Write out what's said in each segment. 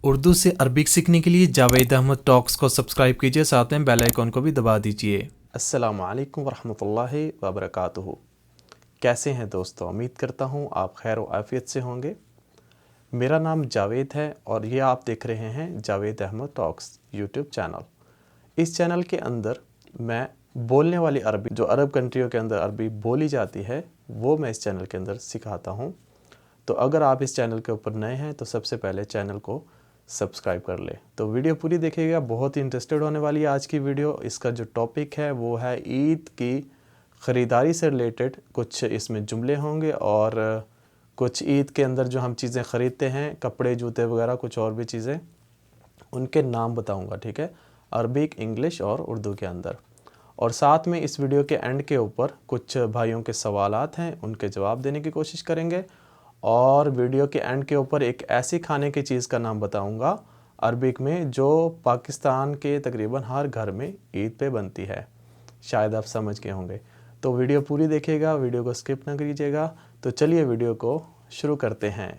उर्दू से अरबिक सीखने के लिए जावेद अहमद टॉक्स को सब्सक्राइब कीजिए, साथ में बेल आइकॉन को भी दबा दीजिए। अस्सलामु अलैकुम वरहमतुल्लाहि वबरकातुहू। कैसे हैं दोस्तों? उम्मीद करता हूँ आप खैर व आफियत से होंगे। मेरा नाम जावेद है और ये आप देख रहे हैं Javed Ahmed talks YouTube channel. इस चैनल के अंदर मैं बोलने वाली अरबी, जो अरब कंट्रियों के अंदर अरबी बोली जाती है, वो मैं इस चैनल के अंदर सिखाता हूँ। तो अगर आप इस चैनल के ऊपर नए हैं तो सबसे पहले चैनल को सब्सक्राइब कर ले। तो वीडियो पूरी देखिएगा, बहुत ही इंटरेस्टेड होने वाली है आज की वीडियो। इसका जो टॉपिक है वो है ईद की ख़रीदारी से रिलेटेड कुछ इसमें जुमले होंगे और कुछ ईद के अंदर जो हम चीज़ें ख़रीदते हैं, कपड़े, जूते वगैरह, कुछ और भी चीज़ें, उनके नाम बताऊंगा, ठीक है, अरबिक, इंग्लिश और उर्दू के अंदर। और साथ में इस वीडियो के एंड के ऊपर कुछ भाइयों के सवालात हैं, उनके जवाब देने की कोशिश करेंगे। और वीडियो के एंड के ऊपर एक ऐसी खाने की चीज़ का नाम बताऊंगा अरबिक में, जो पाकिस्तान के तकरीबन हर घर में ईद पे बनती है। शायद आप समझ गए होंगे। तो वीडियो पूरी देखिएगा, वीडियो को स्किप ना कीजिएगा। तो चलिए वीडियो को शुरू करते हैं।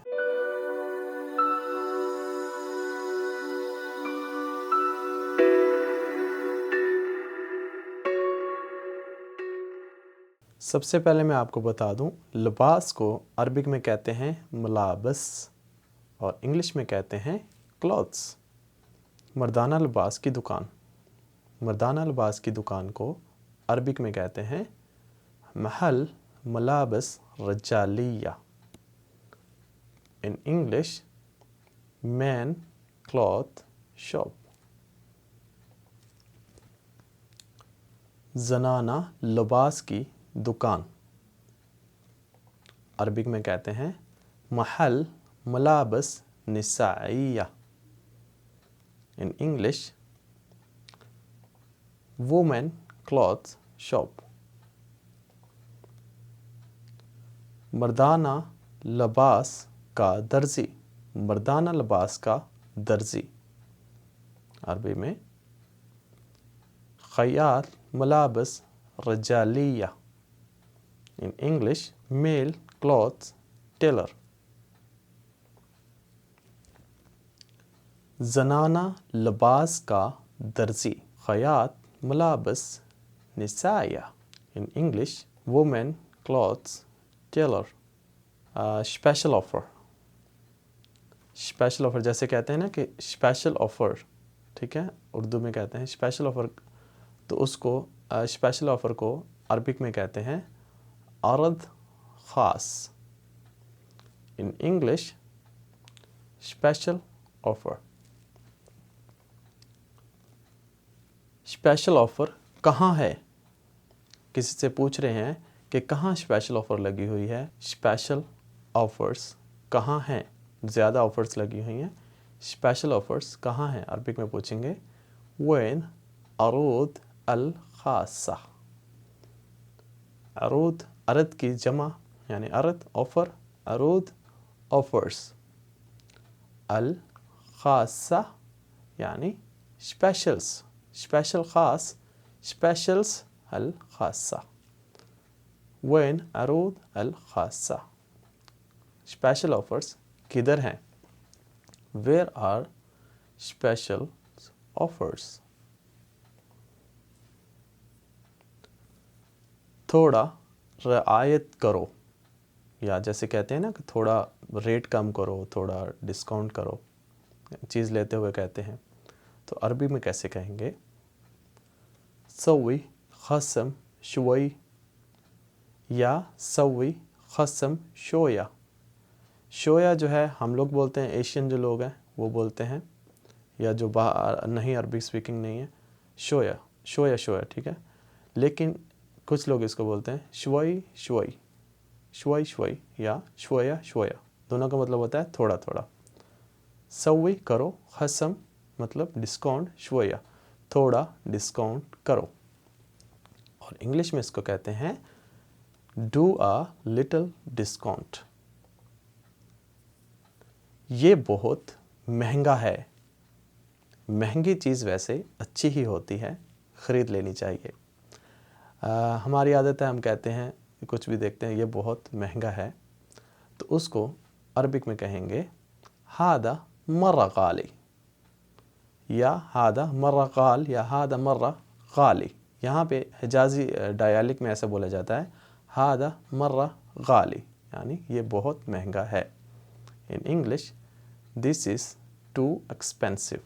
सबसे पहले मैं आपको बता दूं, लिबास को अरबिक में कहते हैं मलाबस और इंग्लिश में कहते हैं क्लॉथ्स। मर्दाना लिबास की दुकान, मर्दाना लिबास की दुकान को अरबिक में कहते हैं महल मलाबस रजालिया। In English man cloth shop. जनाना लिबास की दुकान अरबिक में कहते हैं महल मलाबस निसाइया। In English women cloth shop. मर्दाना लिबास का दर्जी, मर्दाना लिबास का दर्जी अरबी में खयात मलाबस रजालिया। In English male cloth tailor. जनाना लिबास का दर्जी खयात मलाबस निसाया। In English women cloths tailor. Special offer, special offer जैसे कहते हैं ना कि स्पेशल ऑफ़र, ठीक है, उर्दू में कहते हैं स्पेशल ऑफ़र। तो उसको स्पेशल ऑफ़र को अरबिक में कहते हैं अरद ख़ास। In English special offer. Special offer कहाँ है? किसी से पूछ रहे हैं कि कहाँ स्पेशल ऑफ़र लगी हुई है। स्पेशल ऑफ़र्स कहाँ हैं? ज़्यादा ऑफ़र्स लगी हुई हैं। स्पेशल ऑफ़र्स कहाँ हैं? अरबिक में पूछेंगे वैन अरूद अल ख़ासा। अरूद, अरद की जमा यानी अरद ऑफ़र, अरूद ऑफ़र्स, अल ख़ासा यानी स्पेशल्स, स्पेशल ख़ास, स्पेशल्स अल ख़ासा। वैन अरूद अल ख़ासा। स्पेशल ऑफ़र्स किधर हैं? Where are special offers. थोड़ा रियायत करो, या जैसे कहते हैं ना कि थोड़ा रेट कम करो, थोड़ा डिस्काउंट करो, चीज़ लेते हुए कहते हैं। तो अरबी में कैसे कहेंगे? सवी खसम शुवई या सवी खसम शोया। शोया जो है हम लोग बोलते हैं, एशियन जो लोग हैं वो बोलते हैं, या जो बाहर नहीं अरबी स्पीकिंग नहीं है, शोया, शोया शोया, ठीक है। लेकिन कुछ लोग इसको बोलते हैं शुवई शुवई, शुवई शुवई या शुवया शुवया। दोनों का मतलब होता है थोड़ा थोड़ा। सवी करो, खसम मतलब डिस्काउंट, शुवया थोड़ा डिस्काउंट करो। और इंग्लिश में इसको कहते हैं डू अ लिटिल डिस्काउंट। ये बहुत महंगा है। महंगी चीज़ वैसे अच्छी ही होती है, ख़रीद लेनी चाहिए। हमारी आदत है, हम कहते हैं, कुछ भी देखते हैं, ये बहुत महंगा है, तो उसको अरबिक में कहेंगे हादा मर्रा गाली, या हादा मर्रा गाल, या हादा मर्रा गाली। यहाँ पे हिजाजी डायलेक्ट में ऐसा बोला जाता है हादा मर्रा गाली, यानी ये बहुत महंगा है। In English this is too expensive.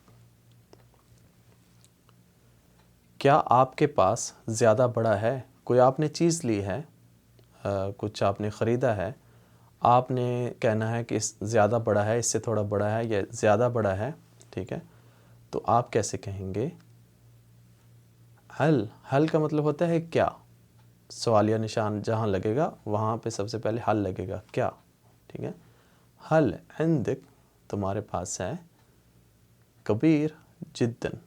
क्या आपके पास ज़्यादा बड़ा है? कोई आपने चीज़ ली है, कुछ आपने ख़रीदा है, आपने कहना है कि इस ज़्यादा बड़ा है, इससे थोड़ा बड़ा है, या ज़्यादा बड़ा है, ठीक है। तो आप कैसे कहेंगे? हल, हल का मतलब होता है क्या। सवालिया निशान जहाँ लगेगा वहाँ पे सबसे पहले हल लगेगा, क्या, ठीक है। हल इंदक, तुम्हारे पास है, कबीर जिद्दन,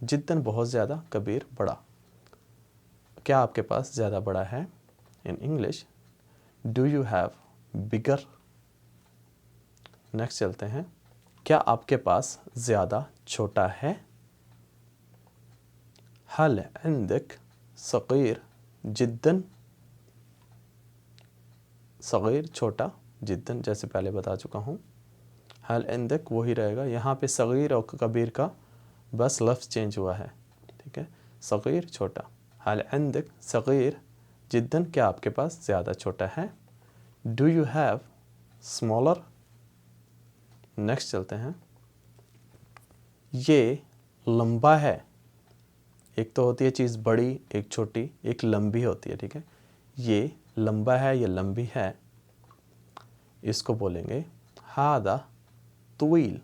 जिद्दन बहुत ज़्यादा, कबीर बड़ा। क्या आपके पास ज़्यादा बड़ा है? In English do you have bigger. Next चलते हैं, क्या आपके पास ज़्यादा छोटा है? हल इंदक सगीर जिद्दन, सगीर छोटा, जिद्दन जैसे पहले बता चुका हूँ। हल इंदक वही रहेगा, यहाँ पे सगीर और कबीर का बस लफ्ज़ चेंज हुआ है, ठीक है। सगीर छोटा, हल इंदक सगीर जिद्दन, क्या आपके पास ज़्यादा छोटा है? Do you have smaller. Next चलते हैं, ये लंबा है। एक तो होती है चीज़ बड़ी, एक छोटी, एक लंबी होती है, ठीक है। ये लंबा है, ये लंबी है, इसको बोलेंगे हादा तवील।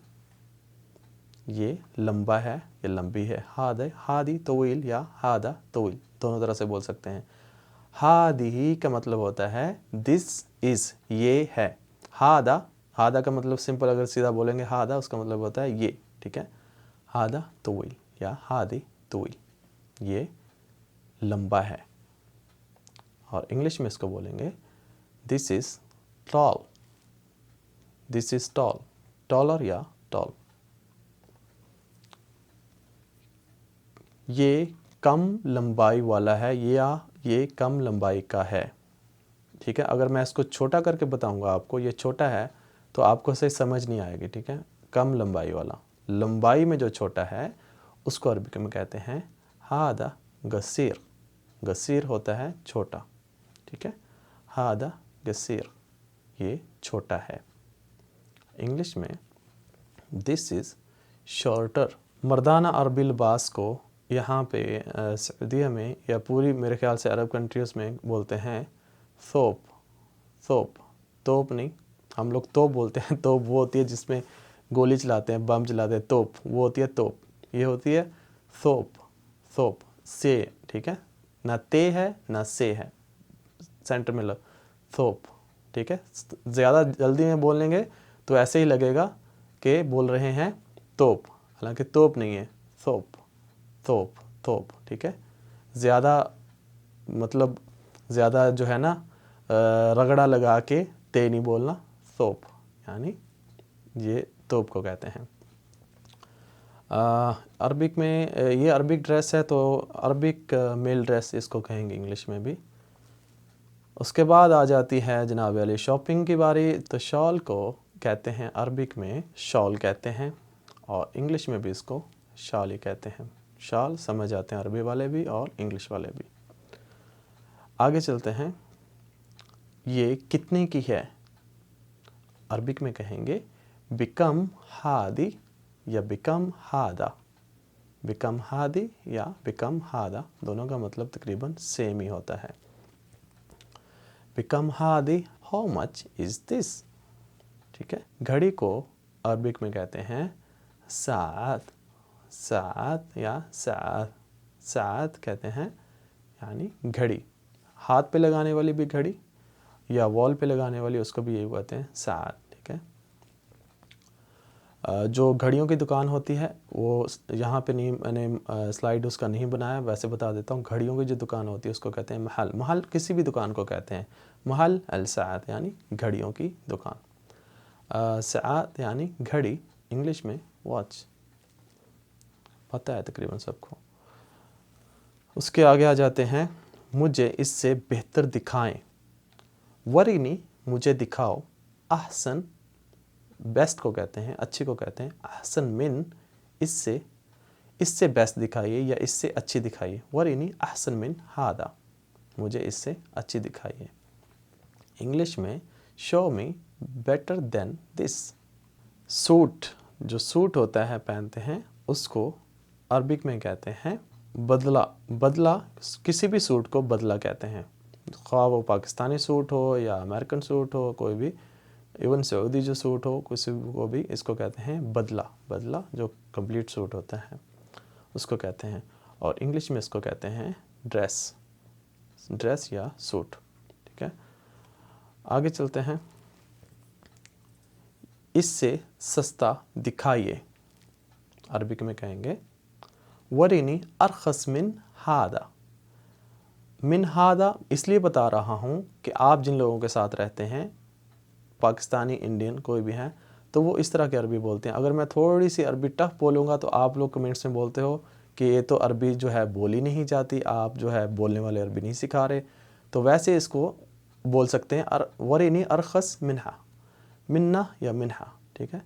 ये लंबा है, ये लंबी है, हादा हादी तवील या हादा तवील, दोनों तरह से बोल सकते हैं। हादी का मतलब होता है दिस इज़, ये है। हादा, हादा का मतलब सिंपल अगर सीधा बोलेंगे हादा, उसका मतलब होता है ये, ठीक है। हादा तवील या हादी तवील, ये लंबा है। और इंग्लिश में इसको बोलेंगे this is tall, this is tall, taller या टॉल। ये कम लंबाई वाला है, या ये कम लंबाई का है, ठीक है। अगर मैं इसको छोटा करके बताऊंगा आपको ये छोटा है, तो आपको सही समझ नहीं आएगी, ठीक है। कम लंबाई वाला, लंबाई में जो छोटा है उसको अरबी में कहते हैं हादा गसीर। गसीर होता है छोटा, ठीक है। हादा गसीर, ये छोटा है। इंग्लिश में दिस इज़ शॉर्टर। मर्दाना अरबी लिबास को यहाँ पे सऊदीया में या पूरी मेरे ख्याल से अरब कंट्रीज़ में बोलते हैं थोप। थोप, तोप नहीं, हम लोग तोप बोलते हैं। तोप वो होती है जिसमें गोली चलाते हैं, बम चलाते हैं, तोप वो होती है तोप। ये होती है थोप, थोप से, ठीक है। ना ते है ना से है, सेंटर में लग, थोप, ठीक है। ज़्यादा जल्दी में बोलेंगे तो ऐसे ही लगेगा कि बोल रहे हैं तोप, हालांकि तोप नहीं है, थोप, थोप, थोप, ठीक है। ज़्यादा मतलब ज़्यादा जो है ना रगड़ा लगा के ते नहीं बोलना, थोप, यानी ये तोप को कहते हैं। अरबिक में ये अरबिक ड्रेस है, तो अरबिक मेल ड्रेस इसको कहेंगे इंग्लिश में भी। उसके बाद आ जाती है जनाब वाली शॉपिंग की बारी। तो शॉल को कहते हैं अरबिक में शॉल कहते हैं, और इंग्लिश में भी इसको शॉल ही कहते हैं। शॉल समझ आते हैं अरबी वाले भी और इंग्लिश वाले भी। आगे चलते हैं, ये कितने की है? अरबिक में कहेंगे बिकम हादी या बिकम हादा। बिकम हादी या बिकम हादा, दोनों का मतलब तकरीबन सेम ही होता है। Become Hadi, how much is this, ठीक है। घड़ी को अरबिक में कहते हैं सात। सात या सात, सात कहते हैं यानी घड़ी। हाथ पे लगाने वाली भी घड़ी या वॉल पे लगाने वाली, उसको भी यही कहते हैं सात, ठीक है। जो घड़ियों की दुकान होती है वो यहाँ पे नहीं, मैंने स्लाइड उसका नहीं बनाया, वैसे बता देता हूँ। घड़ियों की जो दुकान होती है उसको कहते हैं महल। महल किसी भी दुकान को कहते हैं महल अल सात, यानी घड़ियों की दुकान। सात यानी घड़ी, इंग्लिश में वॉच, पता है तकरीबन सबको। उसके आगे आ जाते हैं, मुझे इससे बेहतर दिखाएं। वरीनी, मुझे दिखाओ। अहसन, बेस्ट को कहते हैं, अच्छी को कहते हैं अहसन मिन, इससे बेस्ट दिखाइए या इससे अच्छी दिखाइए। वरीनी अहसन मिन हादा, मुझे इससे अच्छी दिखाइए। इंग्लिश में show me better than this. Suit, जो सूट होता है पहनते हैं उसको अरबिक में कहते हैं बदला। बदला, किसी भी सूट को बदला कहते हैं, ख्वाह वो पाकिस्तानी सूट हो या अमेरिकन सूट हो, कोई भी, इवन सऊदी जो सूट हो, किसी को भी इसको कहते हैं बदला। बदला जो कंप्लीट सूट होता है उसको कहते हैं। और इंग्लिश में इसको कहते हैं ड्रेस, ड्रेस या सूट। ठीक है, आगे चलते हैं। इससे सस्ता दिखाइए, अरबिक में कहेंगे वरीनी अरखस मिन हादा। मिन हादा इसलिए बता रहा हूँ कि आप जिन लोगों के साथ रहते हैं, पाकिस्तानी, इंडियन, कोई भी हैं, तो वो इस तरह की अरबी बोलते हैं। अगर मैं थोड़ी सी अरबी टफ बोलूँगा तो आप लोग कमेंट्स में बोलते हो कि ये तो अरबी जो है बोली नहीं जाती, आप जो है बोलने वाले अरबी नहीं सिखा रहे। तो वैसे इसको बोल सकते हैं वरीनी अरखस मिनहा, मिन्ना या मिनहा। ठीक है,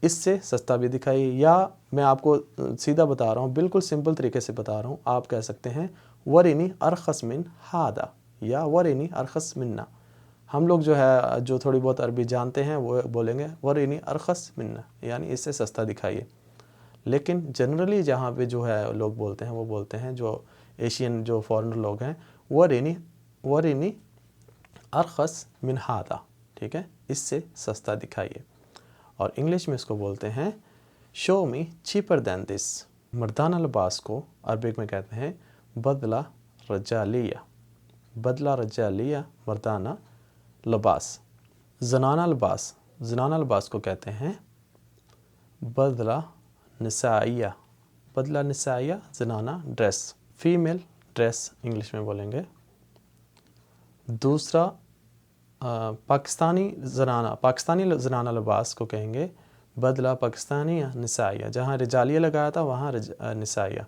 इससे सस्ता भी दिखाइए, या मैं आपको सीधा बता रहा हूँ, बिल्कुल सिंपल तरीके से बता रहा हूँ, आप कह सकते हैं वरीनी अरखस मिन हादा या वरीनी अरखस मिन्ना। हम लोग जो है जो थोड़ी बहुत अरबी जानते हैं वो बोलेंगे वरीनी अरखस मिन्ना, यानी इससे सस्ता दिखाइए। लेकिन जनरली जहाँ पे जो है लोग बोलते हैं वो बोलते हैं, जो एशियन जो फॉरेनर लोग हैं, वरीनी अरखस मिन हादा। ठीक है, इससे सस्ता दिखाइए। और इंग्लिश में इसको बोलते हैं show me cheaper than this. मर्दाना लिबास को अरबिक में कहते हैं बदला रजालिया। बदला रजालिया मर्दाना लिबास। ज़नाना लिबास, ज़नाना लिबास को कहते हैं बदला निसाइया। बदला निसाइया ज़नाना ड्रेस। फीमेल ड्रेस इंग्लिश में बोलेंगे। दूसरा पाकिस्तानी ज़नाना लिबास को कहेंगे बदला पाकिस्तानी या निसाइया। जहाँ रजालिया लगाया था वहाँ निसाइया।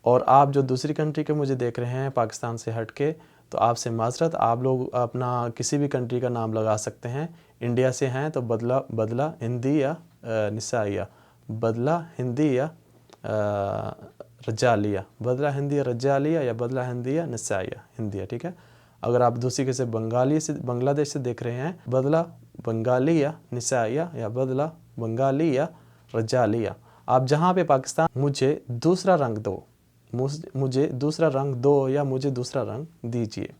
और आप जो दूसरी कंट्री के मुझे देख रहे हैं पाकिस्तान से हट के, तो आपसे माजरत, आप लोग अपना किसी भी कंट्री का नाम लगा सकते हैं। इंडिया से हैं तो बदला हिंदी या निसाइया, बदला हिंदी या रजालिया, बदला हिंदी या रजालिया या बदला हिंदी या निसाइया, हिंदिया। ठीक है, अगर आप दूसरी किसी बांग्लादेश से देख रहे हैं, बदला बंगाली या निसाइया या बदला बंगाली या रजालिया। आप जहाँ पे पाकिस्तान, मुझे दूसरा रंग दो, मुझे दूसरा रंग दो या मुझे दूसरा रंग दीजिए।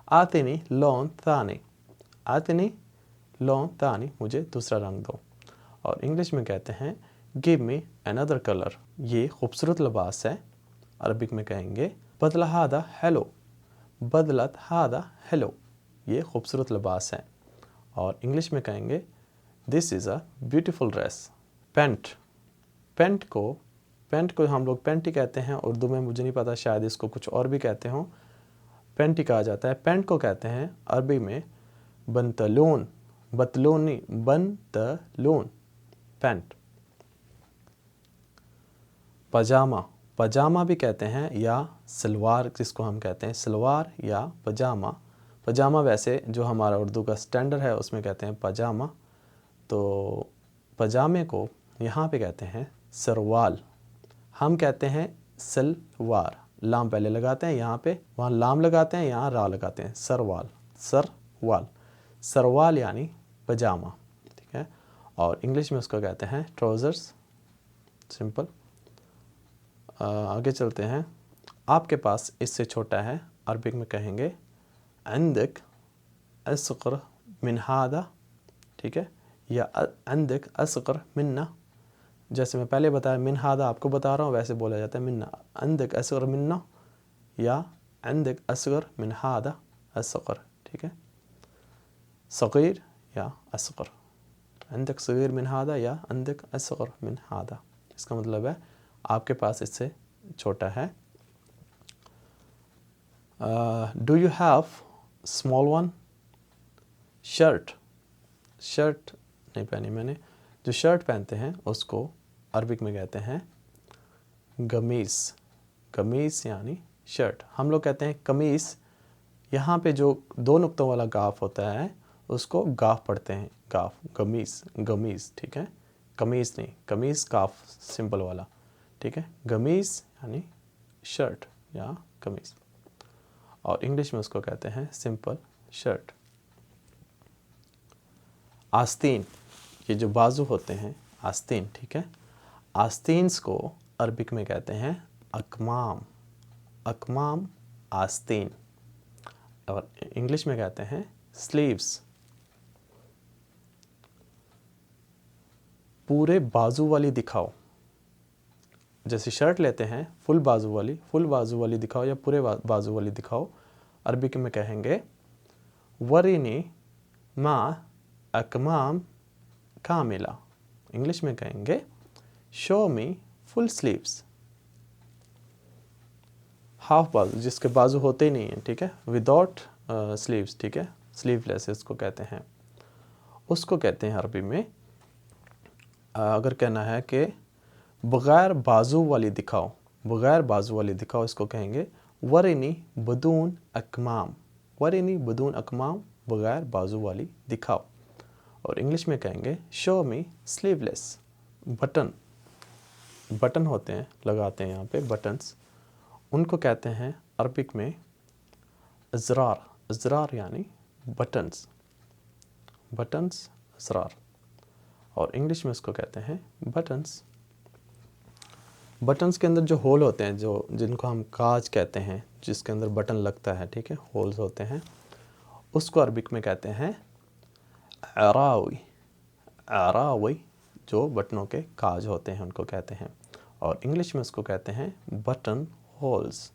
आतिनी लोन तानी, आतिनी लोन तानी, मुझे दूसरा रंग दो। और इंग्लिश में कहते हैं गिव मी अनदर कलर। ये खूबसूरत लिबास है, अरबिक में कहेंगे बदला हादा हेलो। बदलत हादा हेलो, ये खूबसूरत लिबास है। और इंग्लिश में कहेंगे this is a beautiful dress. Pant, pant को हम लोग पेंट ही कहते हैं। उर्दू में मुझे नहीं पता, शायद इसको कुछ और भी कहते हों, पेंट ही कहा जाता है। पेंट को कहते हैं अरबी में बंतलून, बतलूनी, बंतलून, पेंट। पजामा, पजामा भी कहते हैं, या सलवार जिसको हम कहते हैं, सलवार या पजामा। पजामा वैसे जो हमारा उर्दू का स्टैंडर्ड है उसमें कहते हैं पजामा। तो पजामे को यहाँ पे कहते हैं सरवाल। हम कहते हैं सलवार, लाम पहले लगाते हैं यहाँ पे, वहाँ लाम लगाते हैं, यहाँ रा लगाते हैं, सरवाल, सरवाल, सरवाल यानी पजामा। ठीक है, और इंग्लिश में उसको कहते हैं ट्राउज़र्स, सिंपल। आगे चलते हैं। आपके पास इससे छोटा है, अरबिक में कहेंगे अंदक असग़र मिन हादा। ठीक है, या अंदक असग़र मिन्ना। जैसे मैं पहले बताया मिन हादा आपको बता रहा हूँ, वैसे बोला जाता है मिन्ना। अंदक असग़र मिन्ना या अंदक असग़र मिन हादा, असग़र। ठीक है, सग़ीर या असग़र, अंदक सग़ीर मिन हादा या अंदक असग़र मिन हादा। इसका मतलब है आपके पास इससे छोटा है। Do you have small one. Shirt, shirt नहीं पहनी मैंने। जो शर्ट पहनते हैं उसको अरबिक में कहते हैं गमीज़। गमीज़ यानी शर्ट। हम लोग कहते हैं कमीज़। यहाँ पे जो दो नुक्तों वाला गाफ होता है उसको गाफ पढ़ते हैं। काफ, गमीज, गमीज, ठीक है, कमीज़ नहीं, कमीज़ काफ सिंपल वाला, ठीक है, गमीज़ यानी शर्ट या कमीज़, और इंग्लिश में उसको कहते हैं सिंपल शर्ट। आस्तीन, ये जो बाजू होते हैं आस्तीन, ठीक है, आस्तीन्स को अरबिक में कहते हैं अकमाम, अकमाम, आस्तीन, और इंग्लिश में कहते हैं स्लीव्स। पूरे बाजू वाली दिखाओ, जैसे शर्ट लेते हैं फुल बाजू वाली दिखाओ या पूरे बाजू वाली दिखाओ, अरबिक में कहेंगे वरीनी मा अकमाम कामिला, इंग्लिश में कहेंगे शो मी फुल स्लीव्स। हाफ बाजू, जिसके बाजू होते ही नहीं हैं, ठीक है, विदाउट स्लीव्स, ठीक है, स्लीवलेस इसको कहते हैं, उसको कहते हैं अरबी में अगर कहना है कि बग़ैर बाजू वाली दिखाओ, बग़ैर बाजू वाली दिखाओ, इसको कहेंगे वरिनी बदून अकमाम, वरिनी बदून अकमाम, बग़ैर बाजू वाली दिखाओ, और इंग्लिश में कहेंगे शो मी स्लीवलेस। बटन, बटन होते हैं, लगाते हैं यहाँ पे बटन्स, उनको कहते हैं अरबिक में अज़रार, अज़रार यानी बटन्स, बटन्स, अज़रार, और इंग्लिश में इसको कहते हैं बटन्स। बटन्स के अंदर जो होल होते हैं, जो जिनको हम काज कहते हैं, जिसके अंदर बटन लगता है, ठीक है, होल्स होते हैं, उसको अरबिक में कहते हैं अरावी, अरावी, जो बटनों के काज होते हैं उनको कहते हैं, और इंग्लिश में उसको कहते हैं बटन होल्स।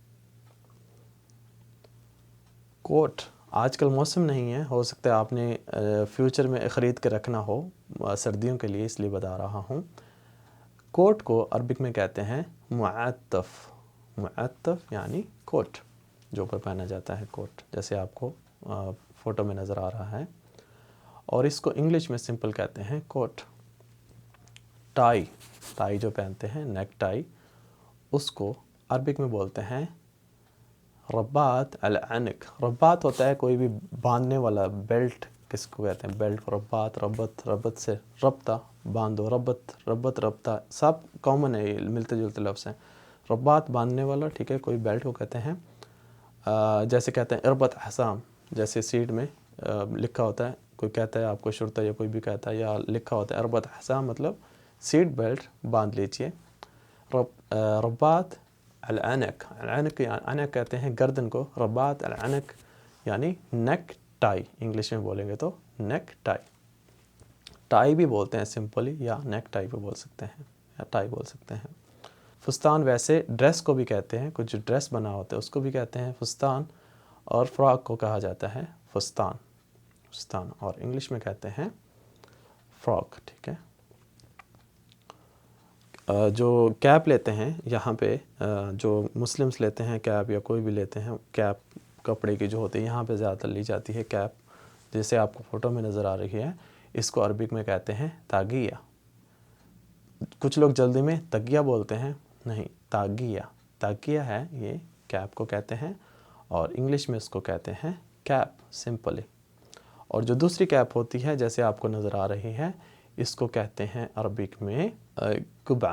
कोट, आजकल मौसम नहीं है, हो सकता है आपने फ्यूचर में ख़रीद के रखना हो सर्दियों के लिए, इसलिए बता रहा हूँ। कोट को अरबिक में कहते हैं मुअत्तफ़, मुअत्तफ़ यानी कोट, जो ऊपर पहना जाता है कोट, जैसे आपको फ़ोटो में नज़र आ रहा है, और इसको इंग्लिश में सिंपल कहते हैं कोट। टाई, टाई जो पहनते हैं, नेक टाई, उसको अरबिक में बोलते हैं रब्बात अल अनक। रब्बात होता है कोई भी बांधने वाला, बेल्ट किसको कहते हैं, बेल्ट को रब्बात, रब्बत, रब्बत से रब्ता, बांधो, रब्बत, रब्बत, रब्ता, सब कॉमन है, मिलते जुलते लफ्ज़ हैं। रब्बात बांधने वाला, ठीक है, कोई बेल्ट को कहते हैं। जैसे कहते हैं इरबत हसाम, जैसे सीट में लिखा होता है, कोई कहता है आपको शुरता या कोई भी कहता है, या लिखा होता है इरबत हसाम, मतलब सीट बेल्ट बांध लीजिए। रब्बात अल अनक, अनक अनक कहते हैं गर्दन को, रब्बात अल अनक यानी नेक टाई, इंग्लिश में बोलेंगे तो नेक टाई। टाई भी बोलते हैं सिंपली, या नेक टाई भी बोल सकते हैं, या टाई बोल सकते हैं। फुस्तान, वैसे ड्रेस को भी कहते हैं, कुछ ड्रेस बना होता है उसको भी कहते हैं फुस्तान, और फ्रॉक को कहा जाता है फुस्तान, फुस्तान, और इंग्लिश में कहते हैं फ्रॉक, ठीक है। जो कैप लेते हैं यहाँ पे, जो मुस्लिम्स लेते हैं कैप, या कोई भी लेते हैं कैप, कपड़े की जो होती है, यहाँ पे ज़्यादातर ली जाती है कैप, जैसे आपको फ़ोटो में नज़र आ रही है, इसको अरबिक में कहते हैं तागिया। कुछ लोग जल्दी में तगिया बोलते हैं, नहीं, तागिया, तागिया है, ये कैप को कहते हैं, और इंग्लिश में इसको कहते हैं कैप सिंपली। और जो दूसरी कैप होती है, जैसे आपको नज़र आ रही है, इसको कहते हैं अरबिक में कुबा,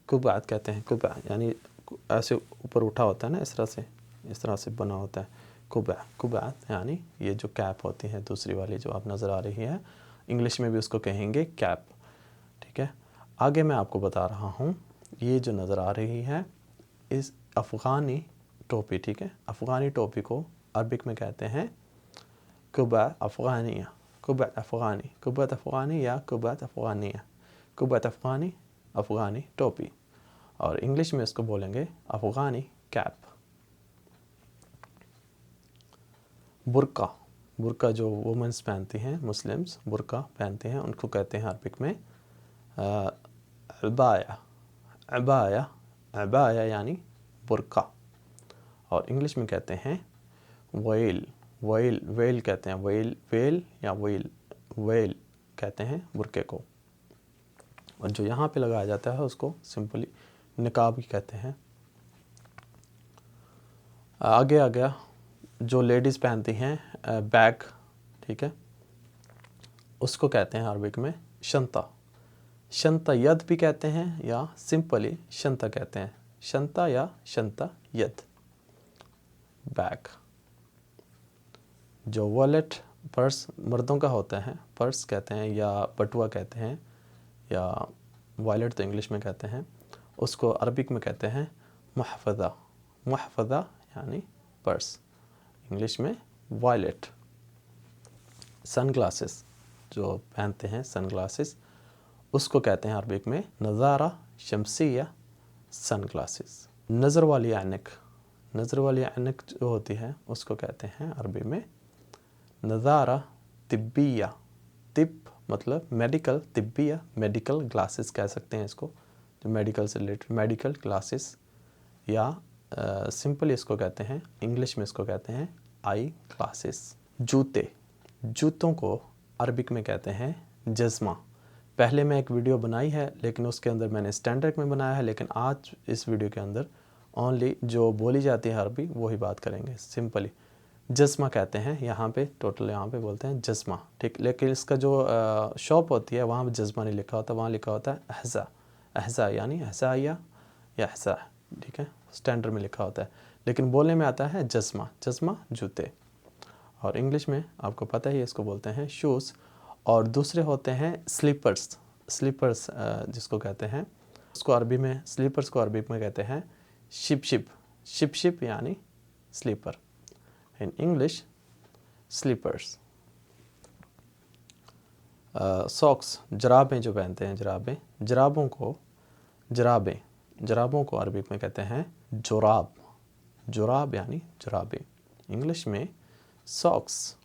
कुबात कहते हैं, कुबा यानी ऐसे ऊपर उठा होता है ना, इस तरह से बना होता है, कुबा, कुबात यानी ये जो कैप होती है दूसरी वाली जो आप नज़र आ रही है, इंग्लिश में भी उसको कहेंगे कैप, ठीक है। आगे मैं आपको बता रहा हूँ, ये जो नज़र आ रही है इस अफ़गानी टोपी, ठीक है, अफ़गानी टोपी को अरबिक में कहते हैं कुबा अफ़गानिया, कुबत अफ़गानी, कुबत अफ़गानी या कुबत अफ़गानिया, कुबत अफ़गानी, अफ़गानी टोपी, और इंग्लिश में इसको बोलेंगे अफ़गानी कैप। बुर्का, बुर्का जो वुमेंस पहनती हैं, मुस्लिम्स बुर्का पहनते हैं, उनको कहते हैं अरबिक में अबाया, अबाया, अबाया यानी बुर्का, और इंग्लिश में कहते हैं वेल, वेल, वेल कहते हैं, वेल, वेल या वेल, वेल कहते हैं बुर्के को, और जो यहाँ पे लगाया जाता है उसको सिंपली निकाब ही कहते हैं। आगे आ गया जो लेडीज़ पहनती हैं बैग, ठीक है, उसको कहते हैं अरबिक में शंता। शंता यद भी कहते हैं या सिंपली शंता कहते हैं, शंता या शंता यद। बैग, जो वॉलेट पर्स मर्दों का होता है, पर्स कहते हैं या बटुआ कहते हैं या वॉलेट तो इंग्लिश में कहते हैं, उसको अरबिक में कहते हैं महफज़ा। महफज़ा यानी पर्स, इंग्लिश में वॉलेट। सन ग्लासेस, जो पहनते हैं सन ग्लासेस, उसको कहते हैं अरबिक में नज़ारा शमसिया सन ग्लासेस। नज़र वाली ऐनक, नज़र वाली ऐनक जो होती है उसको कहते हैं अरबी में नज़ारा तिब्बिया। तिब मतलब मेडिकल, तिब्बिया मेडिकल ग्लासेस कह सकते हैं इसको, जो मेडिकल से रिलेटेड मेडिकल ग्लासेस, या सिंपल इसको कहते हैं इंग्लिश में इसको कहते हैं आई ग्लासेस। जूते, जूतों को अरबिक में कहते हैं जज़मा। पहले मैं एक वीडियो बनाई है लेकिन उसके अंदर मैंने स्टैंडर्ड में बनाया है, लेकिन आज इस वीडियो के अंदर ओनली जो बोली जाती है अरबी वही बात करेंगे। सिंपली जज़मा कहते हैं यहाँ पे, टोटल यहाँ पे बोलते हैं जज़मा, ठीक। लेकिन इसका जो शॉप होती है वहाँ पे जज़मा नहीं लिखा होता, वहाँ लिखा होता है अहज़ा। अहज़ा यानी अहज़ाया या अहज़ा, ठीक है, स्टैंडर्ड में लिखा होता है, लेकिन बोलने में आता है जज़मा। जज़मा जूते, और इंग्लिश में आपको पता ही है इसको बोलते हैं शूज़। और दूसरे होते हैं स्लीपर्स। स्लीपर्स जिसको कहते हैं उसको अरबी में, स्लीपर्स को अरबी में कहते हैं शिप शिप। शिप शिप यानी slipper, in English slippers. Socks, जराबें जो पहनते हैं, जराबें, जराबों को अरबी में कहते हैं जोराब। जोराब यानी जराबें, इंग्लिश में सॉक्स।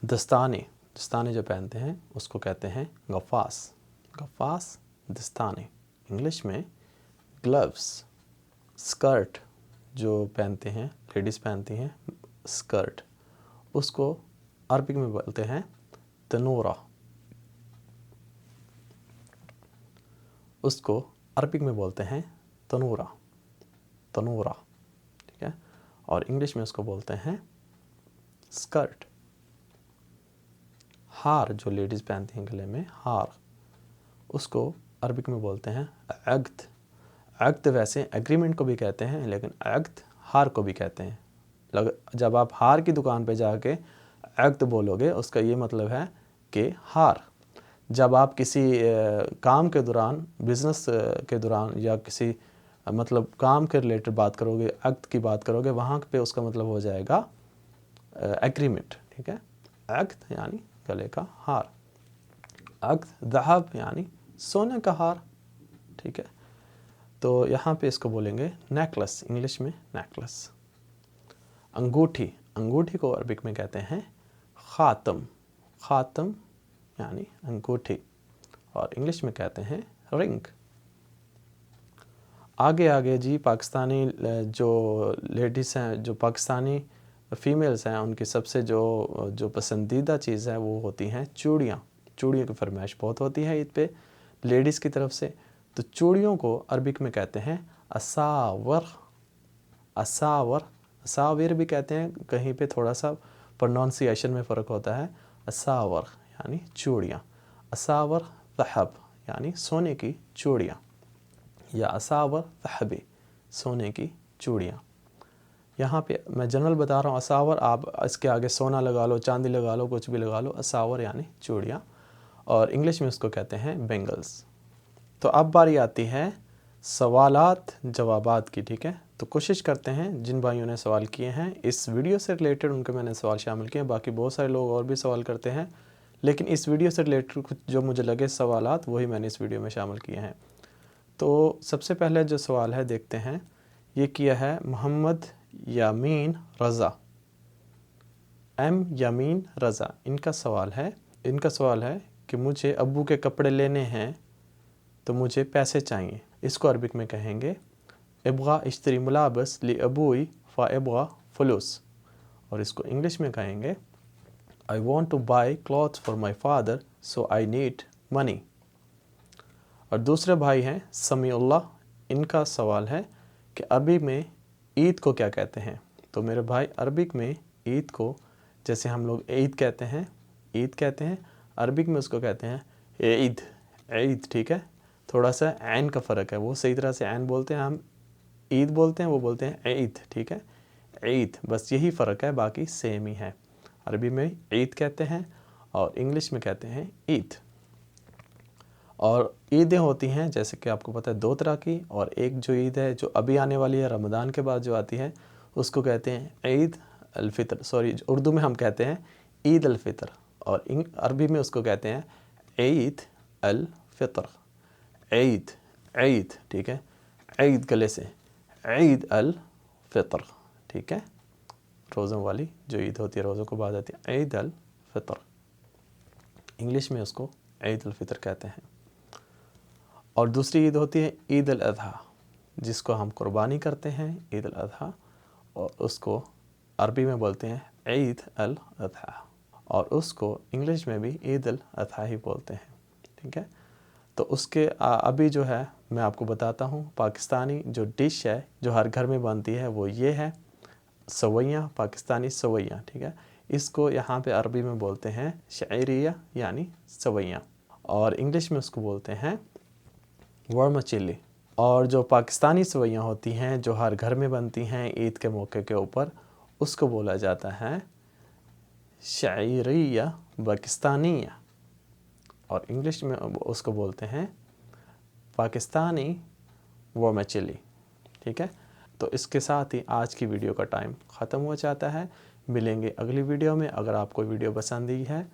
दस्ताने, दस्ताने जो पहनते हैं उसको कहते हैं गफ़ास। गफ़ास दस्ताने, इंग्लिश में ग्लव्स। स्कर्ट जो पहनते हैं, लेडीज़ पहनती हैं स्कर्ट, उसको अरबिक में बोलते हैं तनूरा। उसको अरबिक में बोलते हैं तनूरा, तनूरा, ठीक है, और इंग्लिश में उसको बोलते हैं स्कर्ट। हार, जो लेडीज़ पहनती हैं गले में हार, उसको अरबिक में बोलते हैं अक़्द। अक़्द वैसे एग्रीमेंट को भी कहते हैं, लेकिन अक़्द हार को भी कहते हैं। जब आप हार की दुकान पे जाके अक़्द बोलोगे उसका ये मतलब है कि हार। जब आप किसी काम के दौरान, बिज़नेस के दौरान या किसी मतलब काम के रिलेटेड बात करोगे, अक़्द की बात करोगे, वहाँ पे उसका मतलब हो जाएगा एग्रीमेंट, ठीक है। अक़्द यानी गले का हार, अक़्द ज़हब यानी सोने का हार, ठीक है। तो यहाँ पे इसको बोलेंगे नेकलेस, इंग्लिश में नेकलेस। अंगूठी, अंगूठी को अरबिक में कहते हैं ख़ातम। ख़ातम यानी अंगूठी, और इंग्लिश में कहते हैं रिंग। आगे जी पाकिस्तानी जो लेडीज़ हैं, जो पाकिस्तानी फ़ीमेल्स हैं, उनकी सबसे जो पसंदीदा चीज़ है वो होती हैं चूड़ियाँ। चूड़ियों की फरमाइश बहुत होती है ईद पे लेडीज़ की तरफ से, तो चूड़ियों को अरबिक में कहते हैं असावर। असावर, असाविर भी कहते हैं, कहीं पे थोड़ा सा प्रोनाउंसिएशन में फ़र्क होता है। असावर यानी चूड़ियाँ, असावर ज़हब यानी सोने की चूड़ियाँ, या असावर ज़हबी सोने की चूड़ियाँ। यहाँ पे मैं जनरल बता रहा हूँ असावर, आप इसके आगे सोना लगा लो, चांदी लगा लो, कुछ भी लगा लो, असावर यानी चूड़ियाँ, और इंग्लिश में उसको कहते हैं बेंगल्स। तो अब बारी आती है सवालात जवाबात की, ठीक है। तो कोशिश करते हैं जिन भाइयों ने सवाल किए हैं इस वीडियो से रिलेटेड उनके मैंने सवाल शामिल किए हैं। बाकी बहुत सारे लोग और भी सवाल करते हैं, लेकिन इस वीडियो से रिलेटेड कुछ जो मुझे लगे सवालात वही मैंने इस वीडियो में शामिल किए हैं। तो सबसे पहले जो सवाल है देखते हैं, ये किया है मोहम्मद यामीन रज़ा, एम यामीन रज़ा। इनका सवाल है कि मुझे अब्बू के कपड़े लेने हैं तो मुझे पैसे चाहिए। इसको अरबिक में कहेंगे इब्गा इश्तरी मुलाबस ली अबूई फ़ा इब्गा फलूस, और इसको इंग्लिश में कहेंगे I want two by cloth for my father so I need money. और दूसरे भाई हैं समीउल्लाह, इनका सवाल है कि अरबी में ईद को क्या कहते हैं। तो मेरे भाई अरबिक में ईद को, जैसे हम लोग ईद कहते हैं अरबिक में उसको कहते हैं ईद, ईद, ठीक है। थोड़ा सा ऐन का फ़र्क है, वो सही तरह से ऐन बोलते हैं, हम ईद बोलते हैं, वो बोलते हैं ईद, ठीक है, ईद, बस यही फ़र्क है, बाकी सेम ही है। अरबी में ईद कहते हैं और इंग्लिश में कहते हैं ईद। और ईदें होती हैं जैसे कि आपको पता है 2 तरह की, और एक जो ईद है जो अभी आने वाली है रमज़ान के बाद जो आती है उसको कहते हैं ईद अल फितर, सॉरी उर्दू में हम कहते हैं ईद अल फितर, और अरबी में उसको कहते हैं ईद अल फितर, ईद, ईद, ठीक है, ईद गले से, ईद अल फितर, ठीक है, रोज़ों वाली जो ईद होती है, रोज़ों को बाद आती है, ईद अल फितर। इंग्लिश में उसको ईद अल फितर कहते हैं। और दूसरी ईद होती है ईद अल अज़हा, जिसको हम कुर्बानी करते हैं, ईद अल अज़हा, और उसको अरबी में बोलते हैं ईद अल अज़हा, और उसको इंग्लिश में भी ईद अल अज़हा ही बोलते हैं, ठीक है। तो उसके अभी जो है मैं आपको बताता हूँ, पाकिस्तानी जो डिश है जो हर घर में बनती है वो ये है सवैयाँ, पाकिस्तानी सवैयाँ, ठीक है। इसको यहाँ पे अरबी में बोलते हैं शायरिया यानी सवैयाँ, और इंग्लिश में उसको बोलते हैं वर्मचिली। और जो पाकिस्तानी सवैयाँ होती हैं जो हर घर में बनती हैं ईद के मौके के ऊपर, उसको बोला जाता है शायरिया पाकिस्तानिया, और इंग्लिश में उसको बोलते हैं पाकिस्तानी वर्मचिली, ठीक है। तो इसके साथ ही आज की वीडियो का टाइम ख़त्म हो जाता है। मिलेंगे अगली वीडियो में। अगर आपको वीडियो पसंद आई है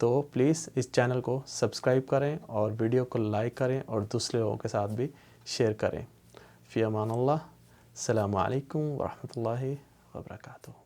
तो प्लीज़ इस चैनल को सब्सक्राइब करें और वीडियो को लाइक करें और दूसरे लोगों के साथ भी शेयर करें। फ़ी अमान अल्लाह, अस्सलामु अलैकुम व रहमतुल्लाहि व बरकातुहू।